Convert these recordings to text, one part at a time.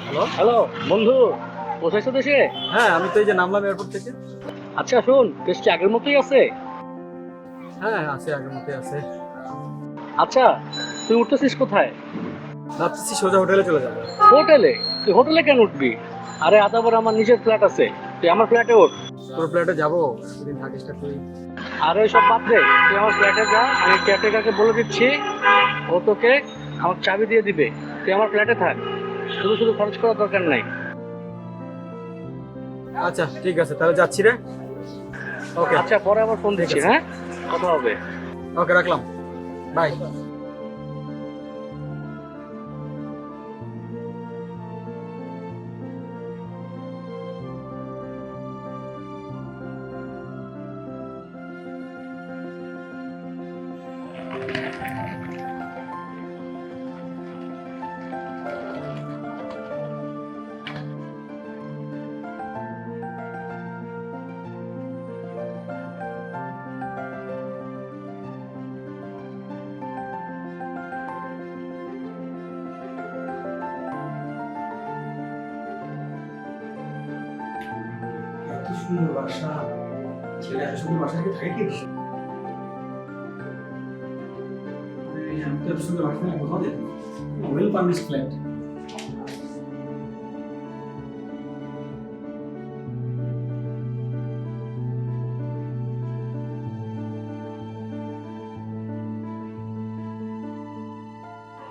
Hello. Hello বন্ধু, পৌঁছাইছো দেশে? হ্যাঁ, আমি তো এই যে নামলাম এয়ারপোর্ট থেকে। আচ্ছা শোন, দেশ কি আগের মতোই আছে? হ্যাঁ, আছে, আগের মতোই আছে। আচ্ছা, তুই উঠতেছিস কোথায়? ভাবতেছি সোজা হোটেলে চলে যাবো। হোটেলে? তুই হোটেলে কেন উঠবি? আরে আদাবর আমার নিজের ফ্ল্যাট আছে, তুই আমার ফ্ল্যাটে ওঠ। তোর ফ্ল্যাটে যাবো, সেদিন থাকিস না তুই। আর ওই সব বাদ দে, তুই আমার ফ্ল্যাটে যা, আমি কেয়ারটেকারকে বলে দিচ্ছি, ও তোকে আমার চাবি দিয়ে দিবে। তুই আমার ফ্ল্যাটে থাক, শুধু শুধু খরচ করার দরকার নাই। আচ্ছা ঠিক আছে, তাহলে যাচ্ছি রে। ওকে। আচ্ছা, পরে আবার ফোন ঠিক দিচ্ছি, আছে। হ্যাঁ? কথা হবে। ওকে, রাখলাম। বাই। এত সুন্দর বাসা, ছেলে এত সুন্দর বাসায় কি থাকে কি? আমি তো এত সুন্দর বাসা কোথাও দেখি। Well furnished flat.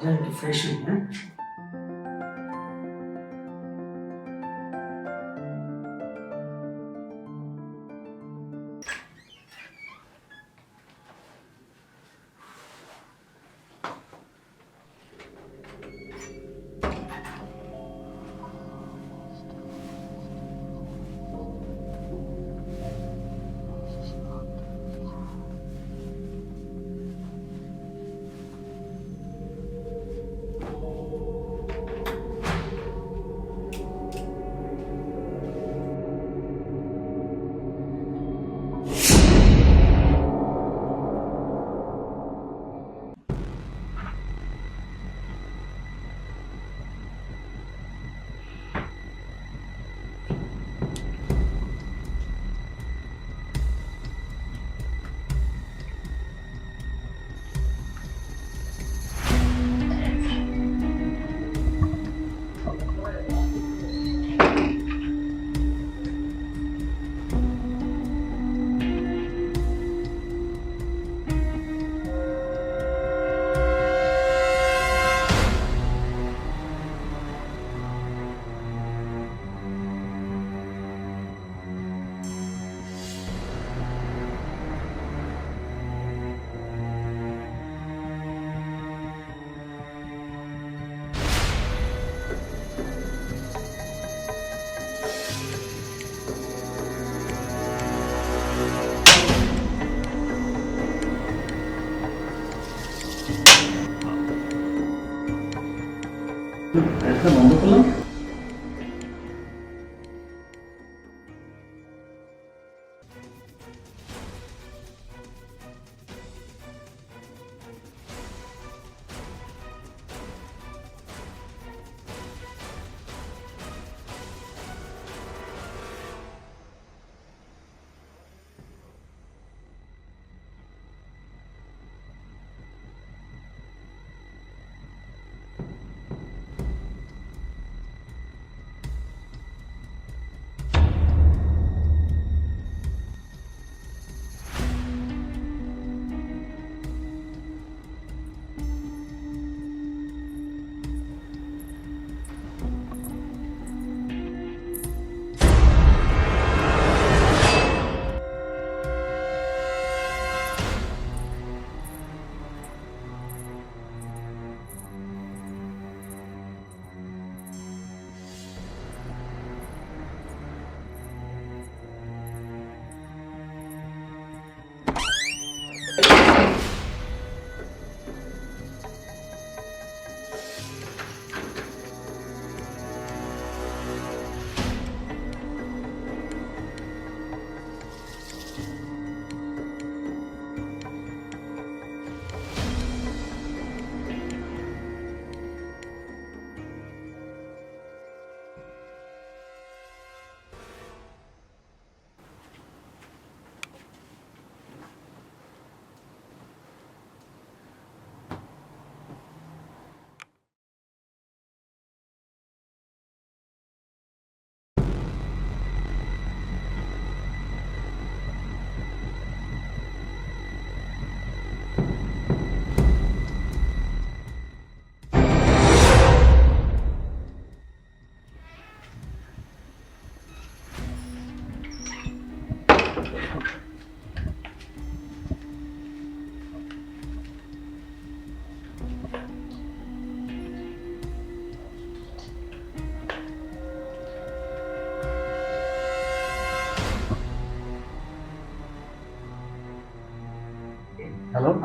যাই একটু ফ্রেশ হই, হ্যাঁ? একটা বন্ধ করলাম।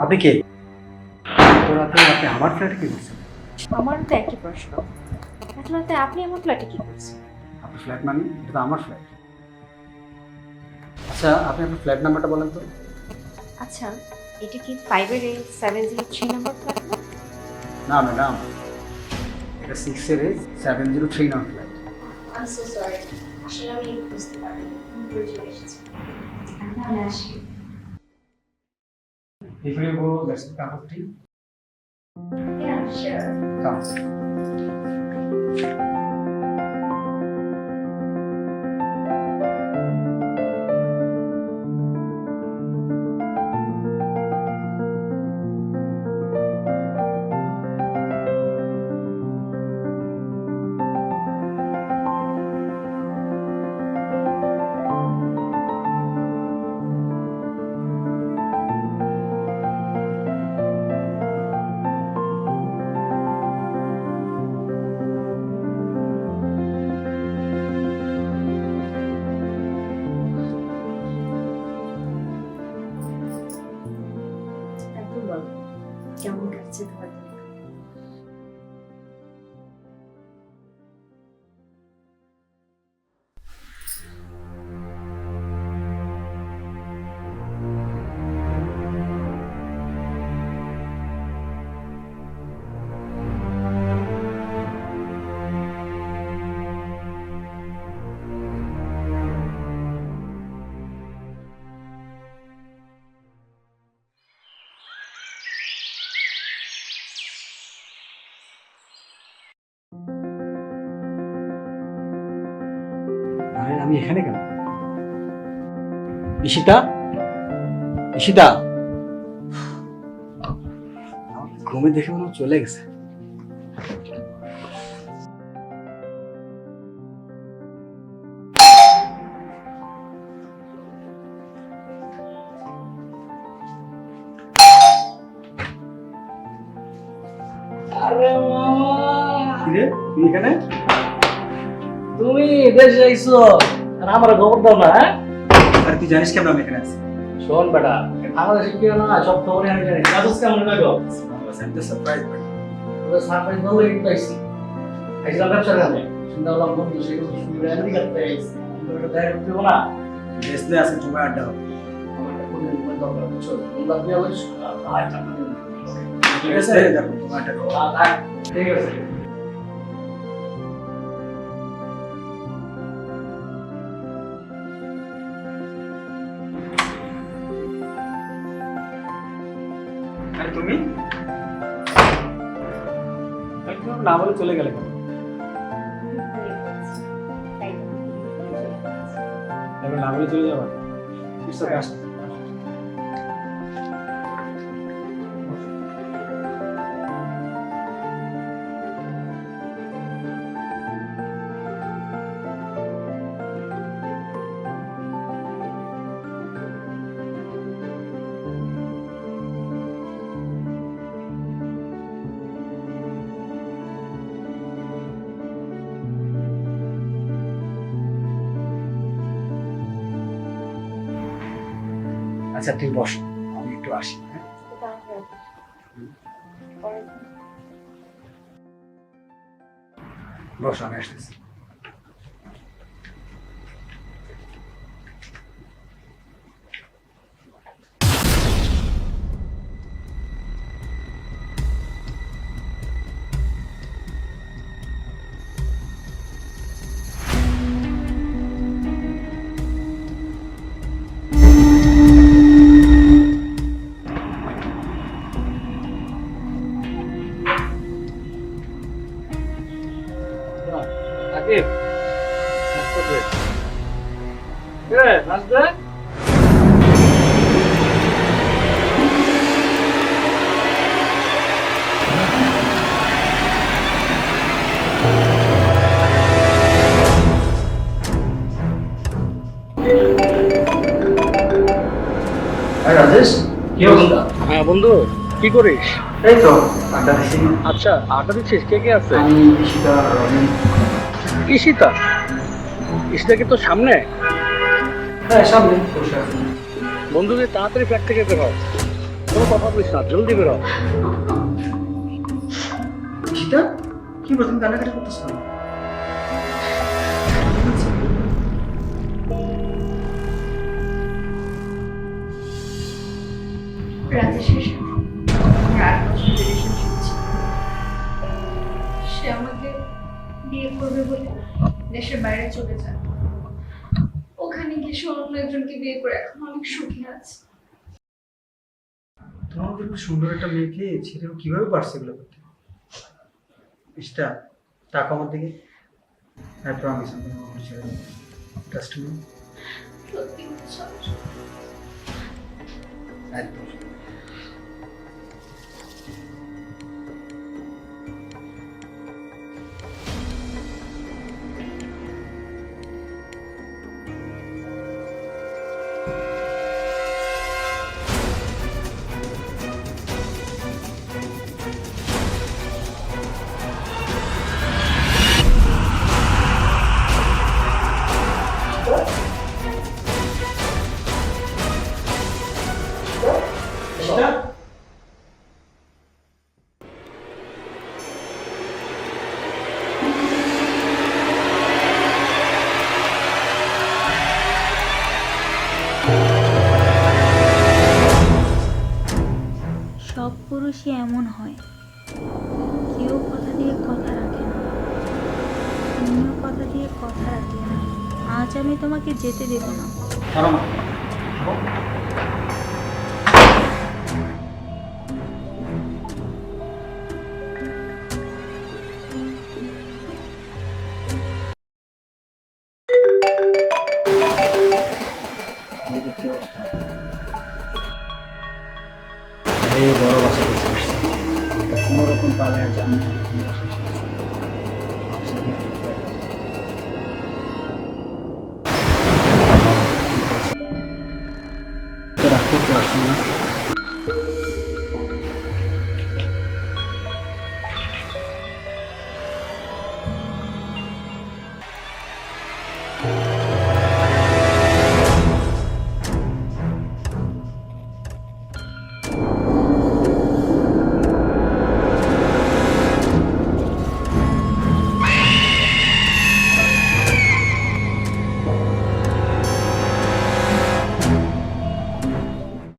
আপনি কে? তো রাতে আপনি আমার ফ্ল্যাটে কি করছেন? আমারও তো একই প্রশ্ন। এত রাতে আপনি আমার ফ্ল্যাটে কি করছেন? আপনার ফ্ল্যাট মানে এটা তো আমার ফ্ল্যাট। আচ্ছা, আপনি আপনার ফ্ল্যাট নাম্বারটা বলেন তো। আচ্ছা, এটা কি 5-703 নাম্বার ফ্ল্যাট না? না ম্যাডাম, এটা 6-703 number flat. I so sorry, আসলে আমি বুঝতে পারিনি, ভুল চলে এসেছি। আমি আসি। If you go, let's cup of tea. Yeah, sure. Come. একদম বল, কেমন কাটছে তোমার দিন? আরে আমি এখানে কেন? ঈশিতা, ঈশিতা, আমার ঘুমে দেখে মনে হয় চলে গেছে। আরে মামা, কিরে তুই এখানে? তুমি দেশে আইছো আর আমার খবর দাও না? হ্যাঁ, আর তুই জানিস কেমন আমি এখানে আছি? শোন বেটা, বাংলাদেশে কি না সব খবরই আমি জানি। কাজস কেমন লাগো? আমি তো সারপ্রাইজ পাই। তোর সারপ্রাইজ দাও লাগি পাইছি। আইছিলাম ব্যবসার কাজে, শুনতে হলাম বন্ধু সে কিছু শুরু করে আমেরিকা পাইছি। তোর এটা দেখা করতে হবে না? বেসলে আছে তোমার আড্ডা হবে। আমার একটা ফোনের নম্বর দরকার, বুঝছো? তোমরা কি আবার আচ্ছা, ঠিক আছে, দেখো তোমার আড্ডা হবে। ঠিক আছে। আর তুমি? একদম না বলে চলে গেলে কেন? তাই তো। এবার না বলে চলে যাবা? কিছু কাজ আচ্ছা তুই বস, আমি একটু আসি। হ্যাঁ, বস, আমি আসতেছি। সাকিব, নাস্তা দে। কে নাস্তা? রাজেশ, কি অবস্থা? হ্যাঁ বন্ধু, কি করিস? এই তো আড্ডা দিচ্ছি। আচ্ছা, আড্ডা দিচ্ছিস? কে কে আছে? আমি ঈশিতা, রনি। ঈশিতা? ঈশিতা কি তোর সামনে? হ্যাঁ, সামনে বসে আছি। বন্ধুদের তাড়াতাড়ি ফ্ল্যাট থেকে বের হও। কোনো কথা বলিস না, জলদি বেরো। সেটা কি প্রথম কান্নাকাটি করতেছ না? রাজেশের সাথে আমার 8 বছর রিলেশনশিপ ছিল। সে আমাকে বিয়ে করবে বলে দেশের বাইরে চলে যায়। ওখানে গিয়ে সে অন্য একজনকে বিয়ে করে এখন অনেক সুখী আছে। তোমার মতো সুন্দর একটা মেয়েকে ছেড়ে ও কিভাবে পারছে এগুলো করতে? মিস্টার, টাকা আমার দিকে। আই প্রমিস আমি তোমাকে ছেড়ে দেবো। Trust me. সত্যি বলছো? একদম। সব পুরুষই এমন হয়, কেউ কথা দিয়ে কথা রাখে না, তুমিও কথা দিয়ে কথা রাখলে না। আজ আমি তোমাকে যেতে দেব না। বড় বাসা কোনোরকম পালে আর জানি